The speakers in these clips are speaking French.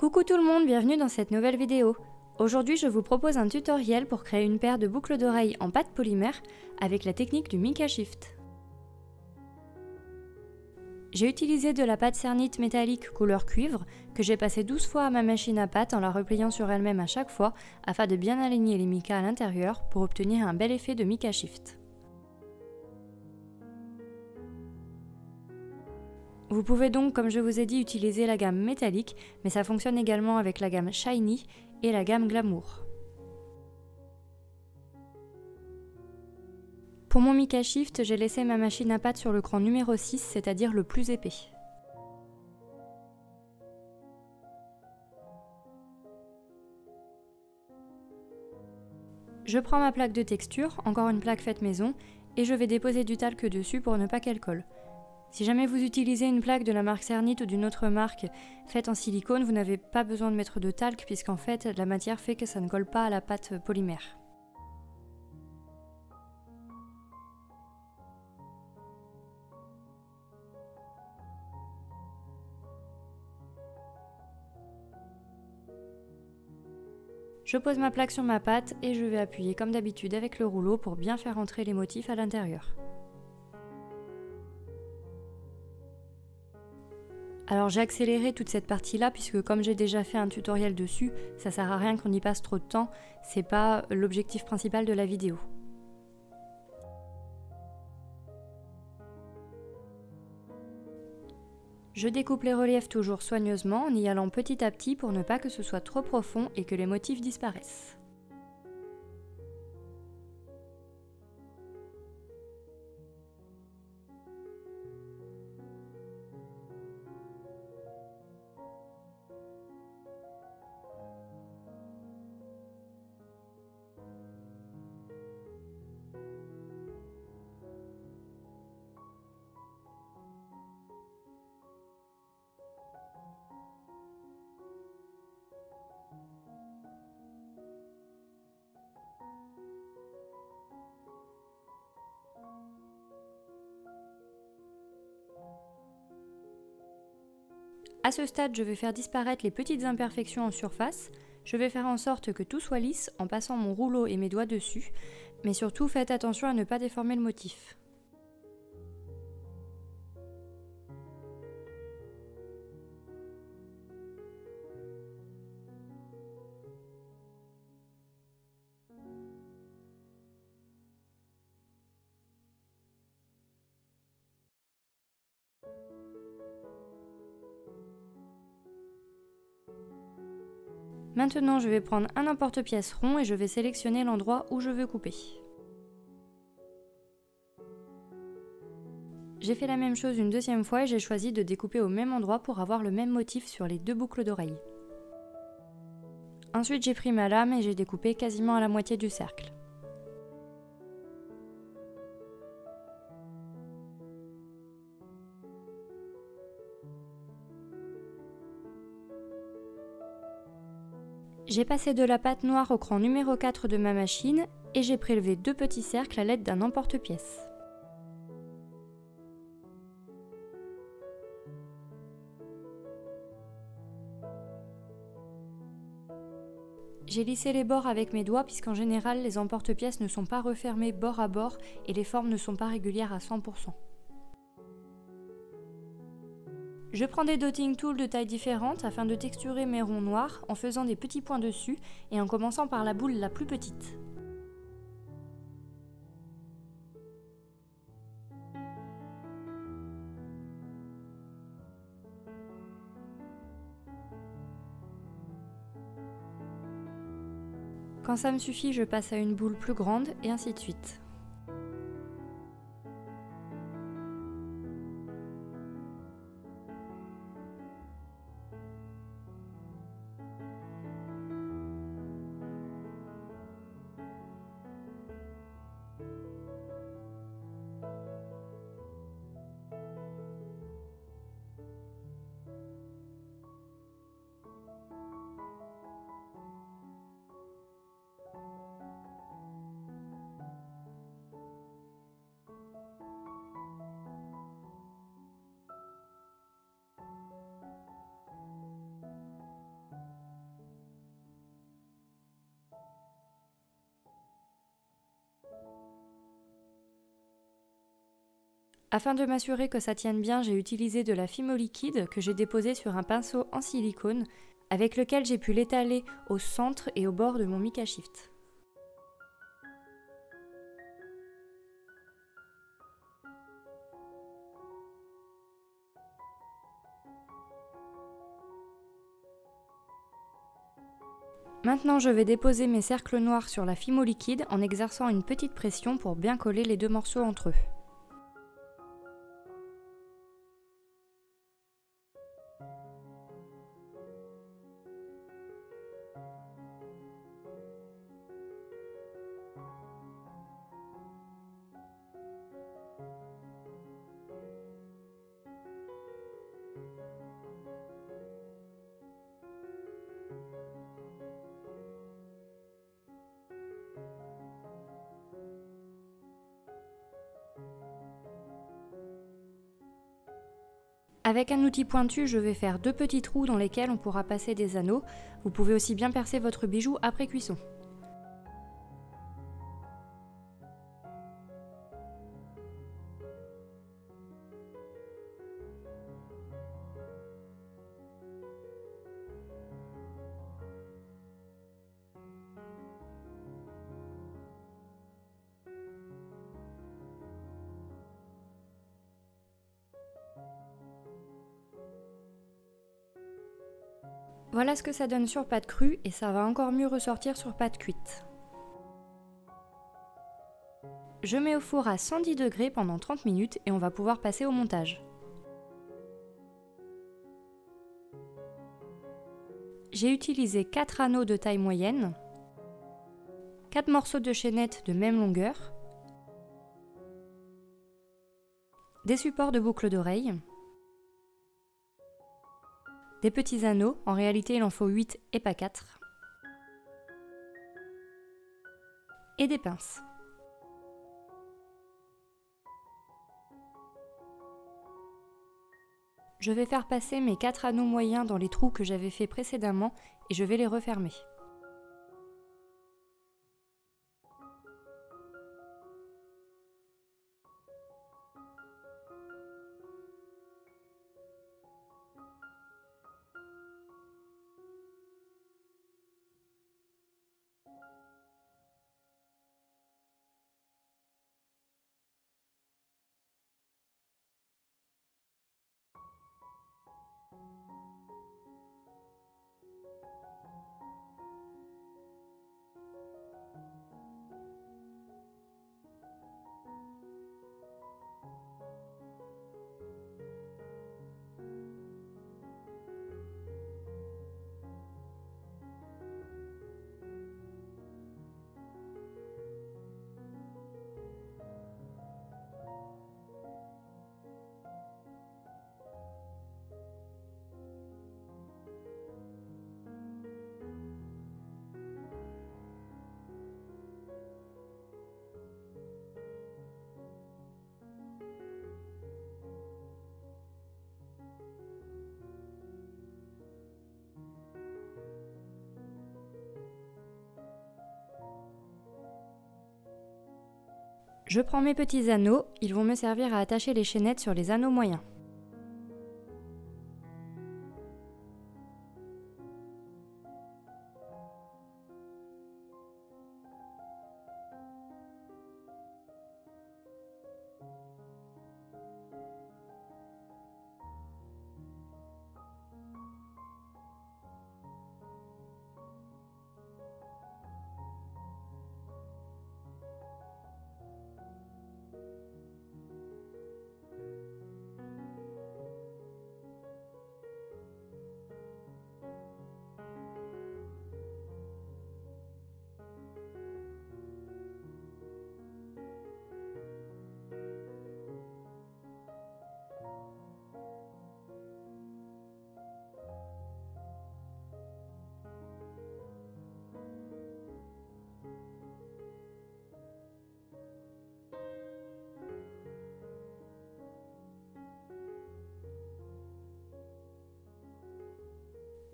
Coucou tout le monde, bienvenue dans cette nouvelle vidéo. Aujourd'hui je vous propose un tutoriel pour créer une paire de boucles d'oreilles en pâte polymère avec la technique du Mica Shift. J'ai utilisé de la pâte cernite métallique couleur cuivre que j'ai passé 12 fois à ma machine à pâte en la repliant sur elle-même à chaque fois afin de bien aligner les micas à l'intérieur pour obtenir un bel effet de Mica Shift. Vous pouvez donc, comme je vous ai dit, utiliser la gamme métallique, mais ça fonctionne également avec la gamme Shiny et la gamme Glamour. Pour mon Mica Shift, j'ai laissé ma machine à pâte sur le cran numéro 6, c'est-à-dire le plus épais. Je prends ma plaque de texture, encore une plaque faite maison, et je vais déposer du talc dessus pour ne pas qu'elle colle. Si jamais vous utilisez une plaque de la marque Cernit ou d'une autre marque faite en silicone, vous n'avez pas besoin de mettre de talc puisqu'en fait la matière fait que ça ne colle pas à la pâte polymère. Je pose ma plaque sur ma pâte et je vais appuyer comme d'habitude avec le rouleau pour bien faire entrer les motifs à l'intérieur. Alors j'ai accéléré toute cette partie-là puisque comme j'ai déjà fait un tutoriel dessus, ça sert à rien qu'on y passe trop de temps, c'est pas l'objectif principal de la vidéo. Je découpe les reliefs toujours soigneusement en y allant petit à petit pour ne pas que ce soit trop profond et que les motifs disparaissent. À ce stade, je vais faire disparaître les petites imperfections en surface. Je vais faire en sorte que tout soit lisse en passant mon rouleau et mes doigts dessus, mais surtout faites attention à ne pas déformer le motif. Maintenant, je vais prendre un emporte-pièce rond et je vais sélectionner l'endroit où je veux couper. J'ai fait la même chose une deuxième fois et j'ai choisi de découper au même endroit pour avoir le même motif sur les deux boucles d'oreilles. Ensuite, j'ai pris ma lame et j'ai découpé quasiment à la moitié du cercle. J'ai passé de la pâte noire au cran numéro 4 de ma machine et j'ai prélevé deux petits cercles à l'aide d'un emporte-pièce. J'ai lissé les bords avec mes doigts puisqu'en général les emporte-pièces ne sont pas refermés bord à bord et les formes ne sont pas régulières à 100%. Je prends des dotting tools de tailles différentes afin de texturer mes ronds noirs en faisant des petits points dessus et en commençant par la boule la plus petite. Quand ça me suffit, je passe à une boule plus grande et ainsi de suite. Afin de m'assurer que ça tienne bien, j'ai utilisé de la fimo liquide que j'ai déposée sur un pinceau en silicone avec lequel j'ai pu l'étaler au centre et au bord de mon Mica Shift. Maintenant, je vais déposer mes cercles noirs sur la fimo liquide en exerçant une petite pression pour bien coller les deux morceaux entre eux. Avec un outil pointu, je vais faire 2 petits trous dans lesquels on pourra passer des anneaux. Vous pouvez aussi bien percer votre bijou après cuisson. Voilà ce que ça donne sur pâte crue et ça va encore mieux ressortir sur pâte cuite. Je mets au four à 110 degrés pendant 30 minutes et on va pouvoir passer au montage. J'ai utilisé 4 anneaux de taille moyenne, 4 morceaux de chaînette de même longueur, des supports de boucles d'oreilles, des petits anneaux, en réalité il en faut 8 et pas 4, et des pinces. Je vais faire passer mes 4 anneaux moyens dans les trous que j'avais fait précédemment et je vais les refermer. Je prends mes petits anneaux, ils vont me servir à attacher les chaînettes sur les anneaux moyens.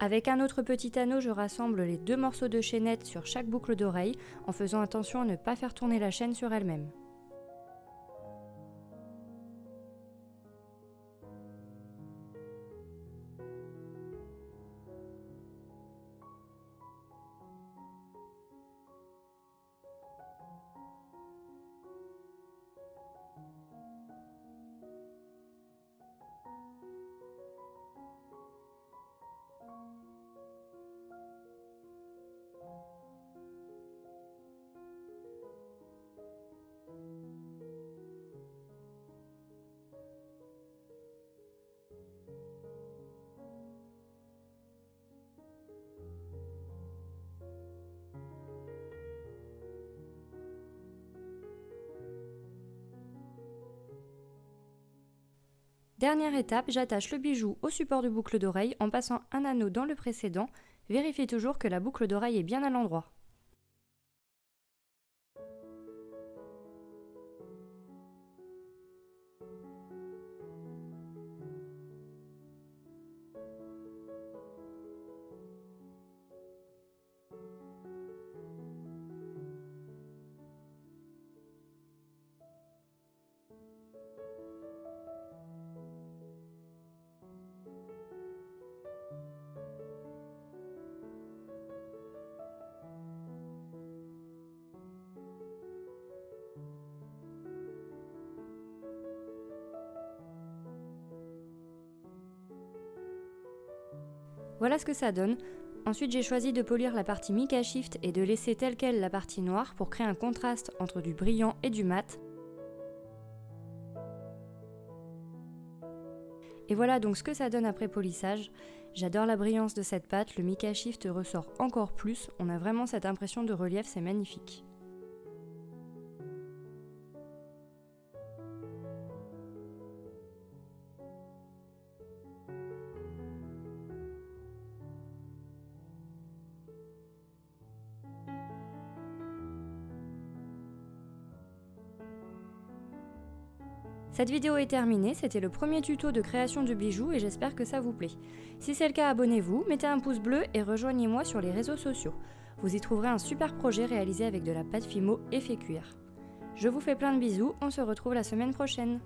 Avec un autre petit anneau, je rassemble les 2 morceaux de chaînette sur chaque boucle d'oreille en faisant attention à ne pas faire tourner la chaîne sur elle-même. Dernière étape, j'attache le bijou au support de boucle d'oreille en passant un anneau dans le précédent. Vérifiez toujours que la boucle d'oreille est bien à l'endroit. Voilà ce que ça donne. Ensuite, j'ai choisi de polir la partie Mica Shift et de laisser telle quelle la partie noire pour créer un contraste entre du brillant et du mat. Et voilà donc ce que ça donne après polissage. J'adore la brillance de cette pâte, le Mica Shift ressort encore plus, on a vraiment cette impression de relief, c'est magnifique. Cette vidéo est terminée, c'était le premier tuto de création de bijoux et j'espère que ça vous plaît. Si c'est le cas, abonnez-vous, mettez un pouce bleu et rejoignez-moi sur les réseaux sociaux. Vous y trouverez un super projet réalisé avec de la pâte Fimo effet cuir. Je vous fais plein de bisous, on se retrouve la semaine prochaine.